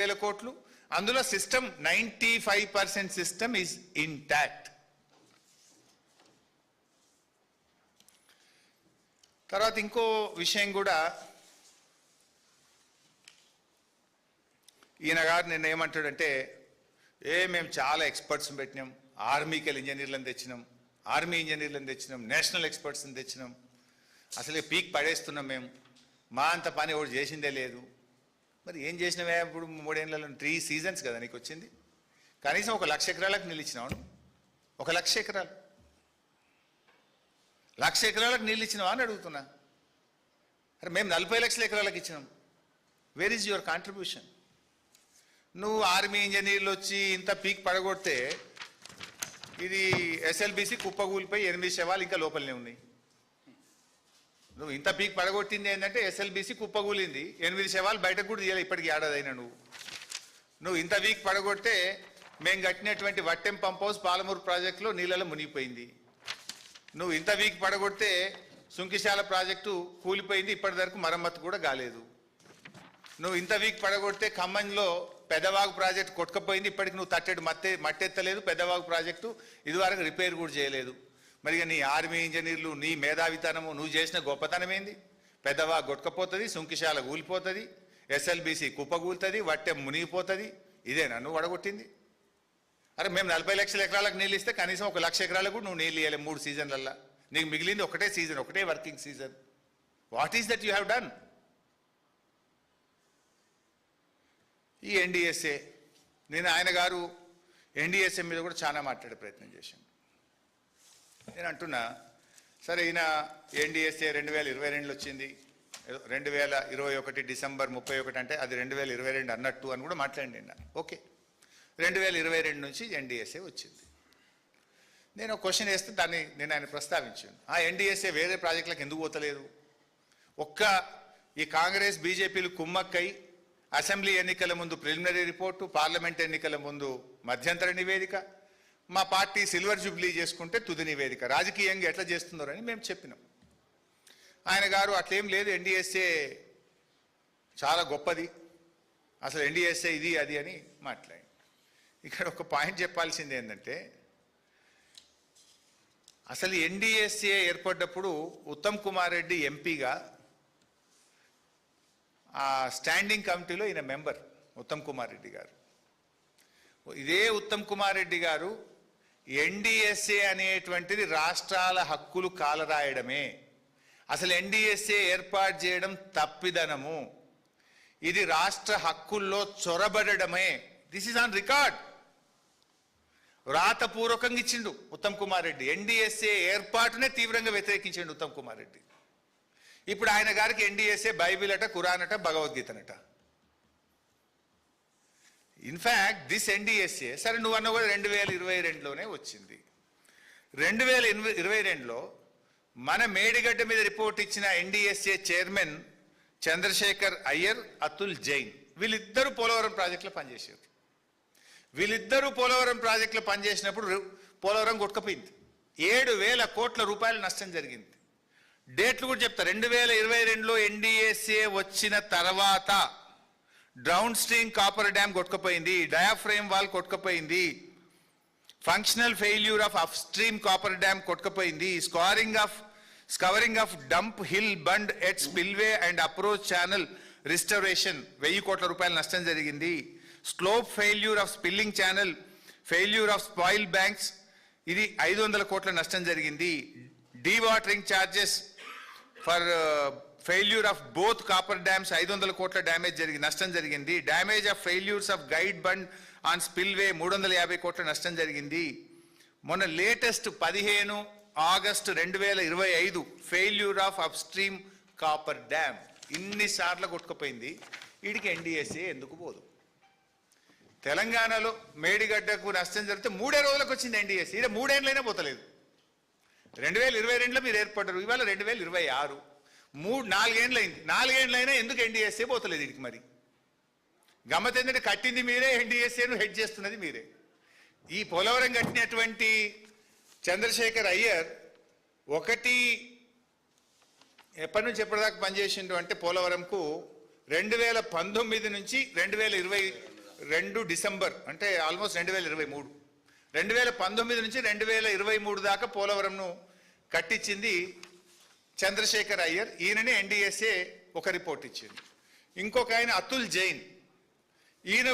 వేల కోట్లు. అందులో సిస్టమ్ 95% సిస్టమ్ ఈజ్ ఇంటాక్ట్. తర్వాత ఇంకో విషయం కూడా ఈయన గారు నిన్న ఏమంటాడంటే, మేము చాలా ఎక్స్పర్ట్స్ని పెట్టినాం, ఆర్మీకి ఇంజనీర్లను తెచ్చినాం, ఆర్మీ ఇంజనీర్లను తెచ్చినాం, నేషనల్ ఎక్స్పర్ట్స్ని తెచ్చినాం, అసలే పీక్ పడేస్తున్నాం, మేము మా అంత పని ఒకటి చేసిందే లేదు. మరి ఏం చేసినావే ఇప్పుడు 3 ఏళ్లలో 3 సీజన్స్ కదా నీకు వచ్చింది. కనీసం 1,00,000 ఎకరాలకు నీళ్ళు ఇచ్చినావు. 1,00,000 ఎకరాలు 1,00,000 ఎకరాలకు నీళ్ళు ఇచ్చినావా అని అడుగుతున్నా. అరే మేము 40 లక్షల ఎకరాలకు ఇచ్చినాం. Where is your contribution? నువ్వు ఆర్మీ ఇంజనీర్లు వచ్చి ఇంత పీక్ పడగొడితే ఇది ఎస్ఎల్బిసి కుప్పగూలిపోయి 8 శవాలు ఇంకా లోపలనే ఉన్నాయి. నువ్వు ఇంత పీక్ పడగొట్టింది ఏంటంటే ఎస్ఎల్బిసి కుప్పగూలింది, 8 శవాలు బయటకు కూడా తీయాలి. ఇప్పటికి ఏడాదైనా నువ్వు ఇంత వీక్ పడగొడితే మేము కట్టినటువంటి వట్టెం పంప్ హౌస్ పాలమూరు ప్రాజెక్టులో నీళ్ళలో మునిగిపోయింది. నువ్వు ఇంత వీక్ పడగొడితే సుంకిశాల ప్రాజెక్టు కూలిపోయింది, ఇప్పటి వరకు మరమ్మతు కూడా కాలేదు. నువ్వు ఇంత వీక్ పడగొడితే ఖమ్మంలో పెద్దవాగు ప్రాజెక్టు కొట్టుకపోయింది, ఇప్పటికి నువ్వు తట్టెడు మట్టెత్తలేదు. పెద్దవాగు ప్రాజెక్టు ఇదివరకు రిపేర్ కూడా చేయలేదు. మరి నీ ఆర్మీ ఇంజనీర్లు, నీ మేధావితనము, నువ్వు చేసిన గొప్పతనం ఏంది? పెద్దవాగు కొట్టుకపోతుంది, సుంకిశాల కూలిపోతుంది, ఎస్ఎల్బిసి కుప్పగూలుతుంది, వట్టెం మునిగిపోతుంది. ఇదేనా నువ్వు వడగొట్టింది? అరే మేము 40 లక్షల ఎకరాలకు నీళ్ళు ఇస్తే కనీసం 1,00,000 ఎకరాలకు కూడా నువ్వు నీళ్ళు ఇవ్వలేవు 3 సీజన్లల్లో. నీకు మిగిలింది ఒకటే సీజన్, ఒకటే working season. What is that you have done? ఈ ఎన్డీఎస్ఏ, నేను ఆయన గారు ఎన్డీఎస్ఏ మీద కూడా చాలా మాట్లాడే ప్రయత్నం చేశాను. నేను అంటున్నా, సరే ఈయన ఎన్డీఎస్ఏ 2022లో వచ్చింది, 2021 డిసెంబర్ 31 అంటే అది 2022 అన్నట్టు అని కూడా మాట్లాడి నిన్న. ఓకే, 2022 నుంచి ఎన్డీఎస్ఏ వచ్చింది. నేను ఒక క్వశ్చన్ వేస్తే దాన్ని నేను ఆయన ప్రస్తావించాను. ఆ ఎన్డీఎస్ఏ వేరే ప్రాజెక్టులకు ఎందుకు పోతలేదు? ఈ కాంగ్రెస్ బీజేపీలు కుమ్మక్కై అసెంబ్లీ ఎన్నికల ముందు ప్రిలిమినరీ రిపోర్టు, పార్లమెంట్ ఎన్నికల ముందు మధ్యంతర నివేదిక, మా పార్టీ సిల్వర్ జూబ్లీ చేసుకుంటే తుది నివేదిక, రాజకీయంగా ఎట్లా చేస్తున్నారని మేము చెప్పినాం. ఆయన గారు అట్లేం లేదు, ఎన్డీఎస్ఏ చాలా గొప్పది, అసలు ఎన్డీఎస్ఏ ఇది అది అని మాట్లాడి. ఇక్కడ ఒక పాయింట్ చెప్పాల్సింది ఏంటంటే, అసలు ఎన్డీఎస్ఏ ఏర్పడ్డప్పుడు ఉత్తమ్ కుమార్ రెడ్డి ఎంపీగా ఆ స్టాండింగ్ కమిటీలో ఈయన మెంబర్ ఉత్తమ్ కుమార్ రెడ్డి గారు. ఇదే ఉత్తమ్ కుమార్ రెడ్డి గారు ఎన్డీఎస్ఏ అనేటువంటిది రాష్ట్రాల హక్కులు కాలరాయడమే, అసలు ఎన్డీఎస్ఏ ఏర్పాటు చేయడం తప్పిదనము, ఇది రాష్ట్ర హక్కుల్లో చొరబడమే, దిస్ ఈజ్ ఆన్ రికార్డ్, రాతపూర్వకంగా ఇచ్చిండు ఉత్తమ్ కుమార్ రెడ్డి. ఎన్డీఎస్ఏ ఏర్పాటునే తీవ్రంగా వ్యతిరేకించిండు ఉత్తమ్ కుమార్ రెడ్డి. ఇప్పుడు ఆయన గారికి ఎన్డీఎస్ఏ బైబిల్ అట, ఖురాన్ అట, భగవద్గీతనట. ఇన్ఫ్యాక్ట్ దిస్ ఎన్డీఎస్ఏ, సరే నువ్వు అన్న కూడా 2022లోనే వచ్చింది. 2022లో మన మేడిగడ్డ మీద రిపోర్ట్ ఇచ్చిన ఎన్డీఎస్ఏ చైర్మన్ చంద్రశేఖర్ అయ్యర్, అతుల్ జైన్, వీళ్ళిద్దరూ పోలవరం ప్రాజెక్టులో పనిచేశారు. వీళ్ళిద్దరూ పోలవరం ప్రాజెక్టులో పనిచేసినప్పుడు పోలవరం కొట్టుకపోయింది, 7,000 కోట్ల రూపాయల నష్టం జరిగింది. డేట్లు కూడా చెప్తా. 2022లో ఎన్డీఎస్ఏ వచ్చిన తర్వాత డౌన్ స్ట్రీమ్ కాపర్ డ్యామ్ కొట్టుకుపోయింది, డయాఫ్రేమ్ వాల్ కొట్టుకుపోయింది, functional failure of upstream coffer dam కొట్టుకుపోయింది, scouring of dump hill bund at spillway and approach channel restoration 1000 కోట్ల రూపాయల నష్టం జరిగింది, slope failure of spilling channel, failure of spoil banks, ఇది 500 కోట్ల నష్టం జరిగింది, dewatering charges for failure of both coffer dams 500 కోట్ల డ్యామేజ్ నష్టం జరిగింది, damage of failures of guide bund on spillway 350 కోట్ల నష్టం జరిగింది. మొన్న latest 15 August 2025 failure of upstream coffer dam, ఇన్నిసార్లు కొట్టుకుపోయింది. వీడికి ఎన్డీఎస్ఏ ఎందుకు పోదు? తెలంగాణలో మేడిగడ్డకు నష్టం జరిగితే 3 రోజులకు వచ్చింది ఎన్డీఎస్ఏ, ఇది 3 ఏళ్ళైనా పోతలేదు. 2022లో మీరు ఏర్పడ్డారు, ఇవాళ 2026, 4 ఏళ్ళైంది. 4 ఏళ్ళైనా ఎందుకు ఎన్డీఎస్ఏ పోతలేదు వీడికి? మరి గమ్మత్ ఏంటంటే కట్టింది మీరే, ఎన్డీఎస్ఏను హెడ్ చేస్తున్నది మీరే. ఈ పోలవరం కట్టినటువంటి చంద్రశేఖర్ అయ్యర్ ఎప్పటి నుంచి ఎప్పటిదాకా పనిచేసిండు అంటే పోలవరంకు 2019 నుంచి 2022 డిసెంబర్ అంటే ఆల్మోస్ట్ 2023 2019 నుంచి 2023 దాకా పోలవరంను కట్టించింది చంద్రశేఖర్ అయ్యర్. ఈయననే ఎన్డీఎస్ఏ ఒక రిపోర్ట్ ఇచ్చింది. ఇంకొక ఆయన అతుల్ జైన్, ఈయన